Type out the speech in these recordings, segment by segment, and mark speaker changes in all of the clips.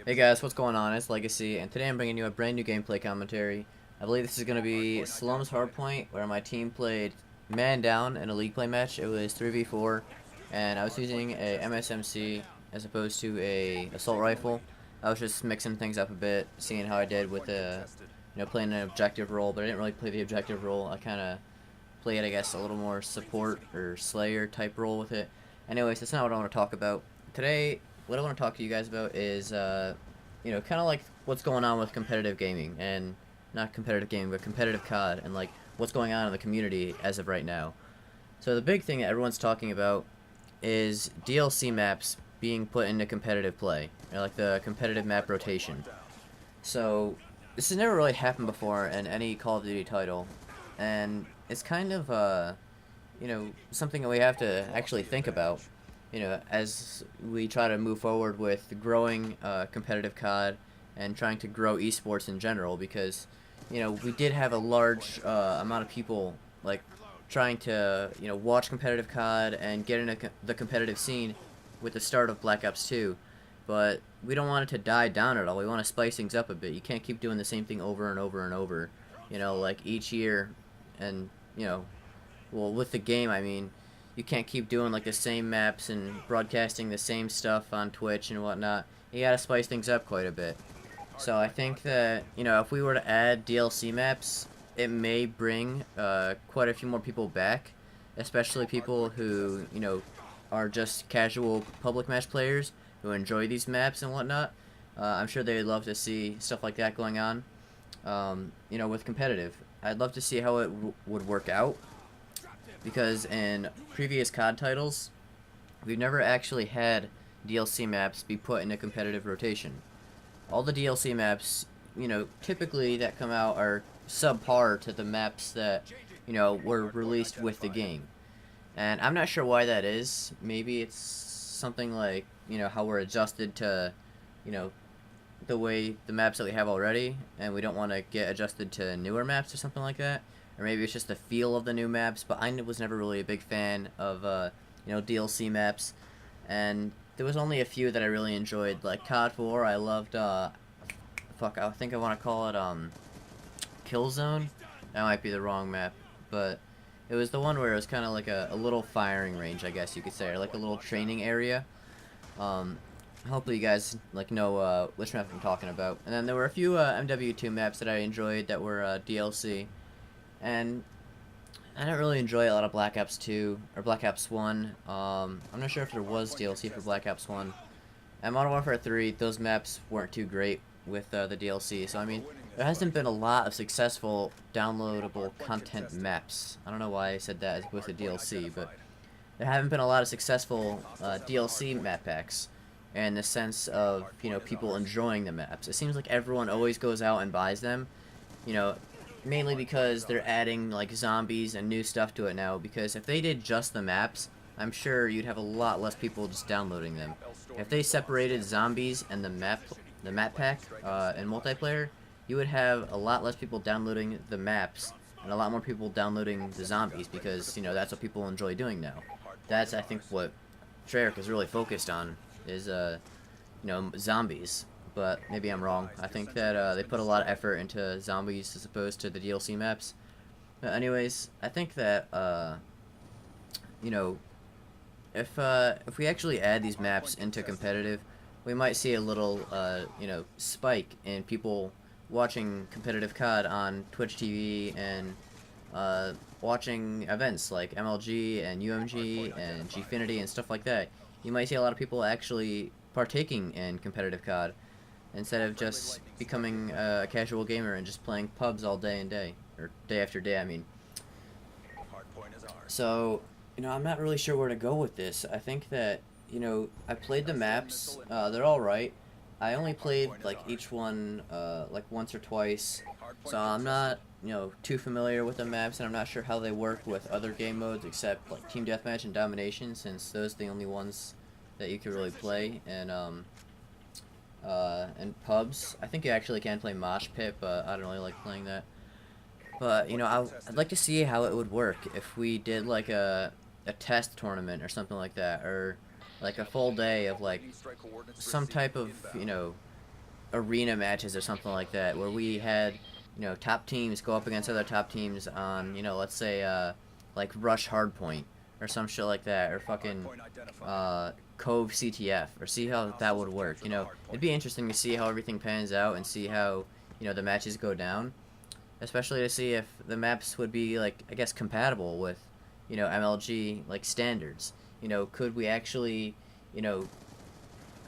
Speaker 1: Hey guys, what's going on? It's Legacy, and today I'm bringing you a brand new gameplay commentary. I believe this is going to be Slum's Hardpoint, where my team played man down in a league play match. It was 3v4, and I was using a MSMC as opposed to a assault rifle. I was just mixing things up a bit, seeing how I did with playing an objective role, but I didn't really play the objective role. I kind of played, I guess, a little more support or slayer type role with it. Anyways, that's not what I want to talk about. Today, what I want to talk to you guys about is, kind of like what's going on with competitive gaming, and not competitive gaming, but competitive CoD, and like what's going on in the community as of right now. So the big thing that everyone's talking about is DLC maps being put into competitive play, or like the competitive map rotation. So this has never really happened before in any Call of Duty title, and it's kind of something that we have to actually think about, as we try to move forward with growing competitive COD and trying to grow esports in general, because, we did have a large amount of people, like, trying to, watch competitive COD and get into the competitive scene with the start of Black Ops 2, but we don't want it to die down at all. We want to spice things up a bit. You can't keep doing the same thing over and over and over, like each year, and, well, with the game, I mean, you can't keep doing like the same maps and broadcasting the same stuff on Twitch and whatnot. You gotta spice things up quite a bit. So I think that, if we were to add DLC maps, it may bring quite a few more people back, especially people who, are just casual public match players who enjoy these maps and whatnot. I'm sure they'd love to see stuff like that going on, with competitive. I'd love to see how it would work out, because in previous COD titles, we've never actually had DLC maps be put in a competitive rotation. All the DLC maps, typically that come out are subpar to the maps that, were released with the game. And I'm not sure why that is. Maybe it's something like, how we're adjusted to, the way the maps that we have already, and we don't want to get adjusted to newer maps or something like that. Or maybe it's just the feel of the new maps, but I was never really a big fan of, DLC maps. And there was only a few that I really enjoyed, like COD 4. I loved, I think I want to call it, Killzone. That might be the wrong map, but it was the one where it was kind of like a little firing range, I guess you could say, or like a little training area. Hopefully you guys know which map I'm talking about. And then there were a few MW2 maps that I enjoyed that were DLC. And I didn't really enjoy a lot of Black Ops 2 or Black Ops 1. I'm not sure if there was DLC for Black Ops 1. And Modern Warfare 3, those maps weren't too great with the DLC. So I mean, there hasn't been a lot of successful downloadable content maps. I don't know why I said that as opposed to DLC, but there haven't been a lot of successful DLC map packs, in the sense of, people enjoying the maps. It seems like everyone always goes out and buys them, mainly because they're adding like zombies and new stuff to it now, because if they did just the maps, I'm sure you'd have a lot less people just downloading them. If they separated zombies and the map pack in multiplayer, you would have a lot less people downloading the maps and a lot more people downloading the zombies, because, that's what people enjoy doing now. That's, I think, what Treyarch is really focused on, is, zombies. But maybe I'm wrong. I think that they put a lot of effort into zombies as opposed to the DLC maps. But anyways, I think that, if we actually add these maps into competitive, we might see a little, spike in people watching competitive COD on Twitch TV and watching events like MLG and UMG and Gfinity and stuff like that. You might see a lot of people actually partaking in competitive COD, instead of just becoming a casual gamer and just playing pubs all day and day, or day after day, I mean. So, I'm not really sure where to go with this. I think that, I played the maps, they're alright. I only played, like, each one, like, once or twice, so I'm not, too familiar with the maps, and I'm not sure how they work with other game modes, except, like, Team Deathmatch and Domination, since those are the only ones that you can really play, and pubs. I think you actually can play Mosh Pit, but I don't really like playing that. But, I'd like to see how it would work if we did, like, a test tournament or something like that, or like a full day of like some type of, you know, arena matches or something like that, where we had, you know, top teams go up against other top teams on, you know, let's say like Rush Hardpoint or some shit like that, or fucking Cove CTF, or see how that would work. You know, it'd be interesting to see how everything pans out and see how, you know, the matches go down, especially to see if the maps would be, like, I guess, compatible with, you know, MLG like standards. You know, could we actually, you know,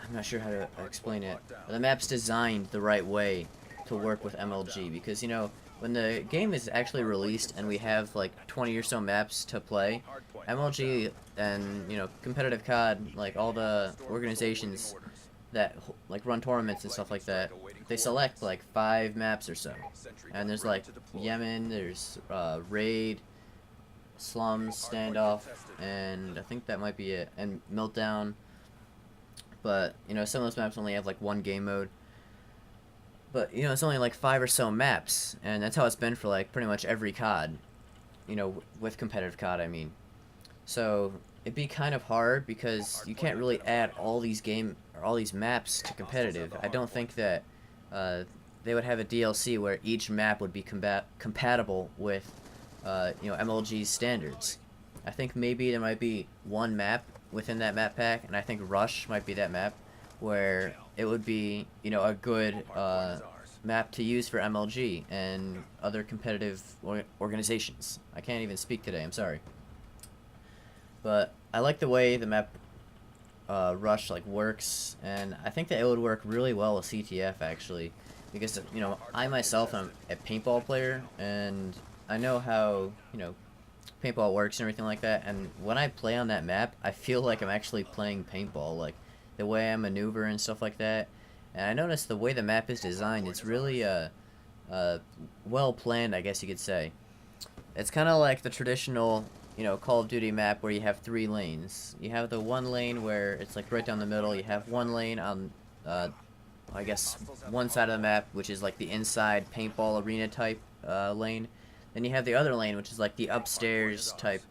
Speaker 1: I'm not sure how to explain it. The map's designed the right way to work with MLG, because, you know, when the game is actually released and we have like 20 or so maps to play, MLG and, you know, competitive CoD, like all the organizations that like run tournaments and stuff like that, they select like 5 maps or so. And there's like Yemen, there's Raid, Slums, Standoff, and I think that might be it, and Meltdown. But, you know, some of those maps only have like 1 game mode. But, you know, it's only like 5 or so maps, and that's how it's been for like pretty much every CoD. You know, with competitive CoD, I mean. So it'd be kind of hard because you can't really add all these maps to competitive. I don't think that they would have a DLC where each map would be compatible with you know, MLG's standards. I think maybe there might be one map within that map pack, and I think Rush might be that map, where it would be, you know, a good map to use for MLG and other competitive organizations. I can't even speak today, I'm sorry. But I like the way the map Rush like works, and I think that it would work really well with CTF actually, because, you know, I myself am a paintball player, and I know how, you know, paintball works and everything like that, and when I play on that map, I feel like I'm actually playing paintball, like the way I maneuver and stuff like that. And I noticed the way the map is designed, it's really well planned, I guess you could say. It's kind of like the traditional, you know, Call of Duty map where you have 3 lanes. You have the one lane where it's like right down the middle. You have one lane on, I guess, one side of the map, which is like the inside paintball arena type lane. Then you have the other lane, which is like the upstairs type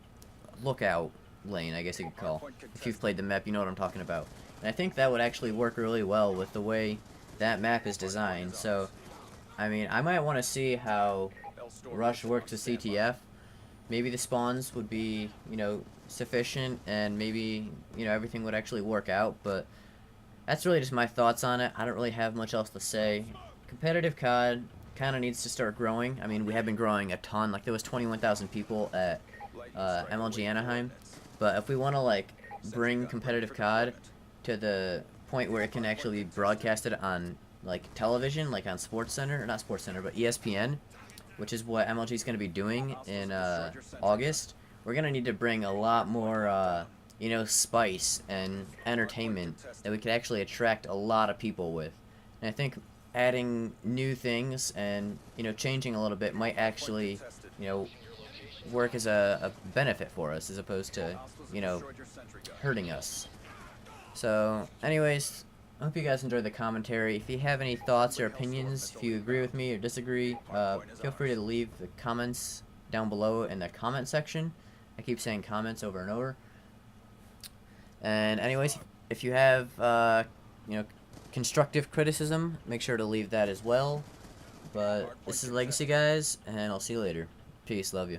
Speaker 1: lookout lane, I guess you could call. If you've played the map, you know what I'm talking about. And I think that would actually work really well with the way that map is designed. So, I mean, I might want to see how Rush works with CTF. Maybe the spawns would be, you know, sufficient, and maybe, you know, everything would actually work out. But that's really just my thoughts on it. I don't really have much else to say. Competitive CoD kind of needs to start growing. I mean, we have been growing a ton. Like, there was 21,000 people at MLG Anaheim. But if we want to, like, bring competitive CoD to the point where it can actually be broadcasted on, like, television, like on SportsCenter, or not SportsCenter, but ESPN, which is what MLG is going to be doing in August, we're going to need to bring a lot more, you know, spice and entertainment that we could actually attract a lot of people with. And I think adding new things and, you know, changing a little bit might actually, you know, work as a benefit for us, as opposed to, you know, hurting us. So, anyways, I hope you guys enjoyed the commentary. If you have any thoughts or opinions, if you agree with me or disagree, feel free to leave the comments down below in the comment section. I keep saying comments over and over. And anyways, if you have, you know, constructive criticism, make sure to leave that as well. But this is Legacy, guys, and I'll see you later. Peace, love you.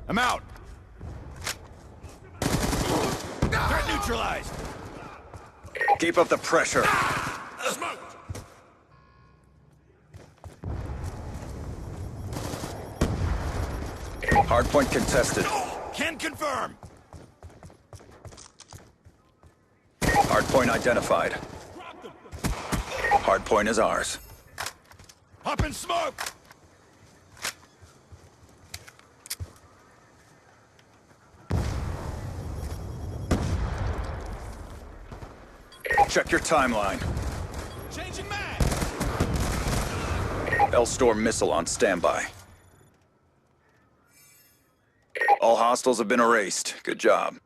Speaker 2: I'm out! Threat neutralized! Keep up the pressure. Smoked! Hardpoint contested. Can confirm! Hardpoint identified. Hardpoint is ours. Up in smoke! Check your timeline. Changing mag! L-Storm missile on standby. All hostiles have been erased. Good job.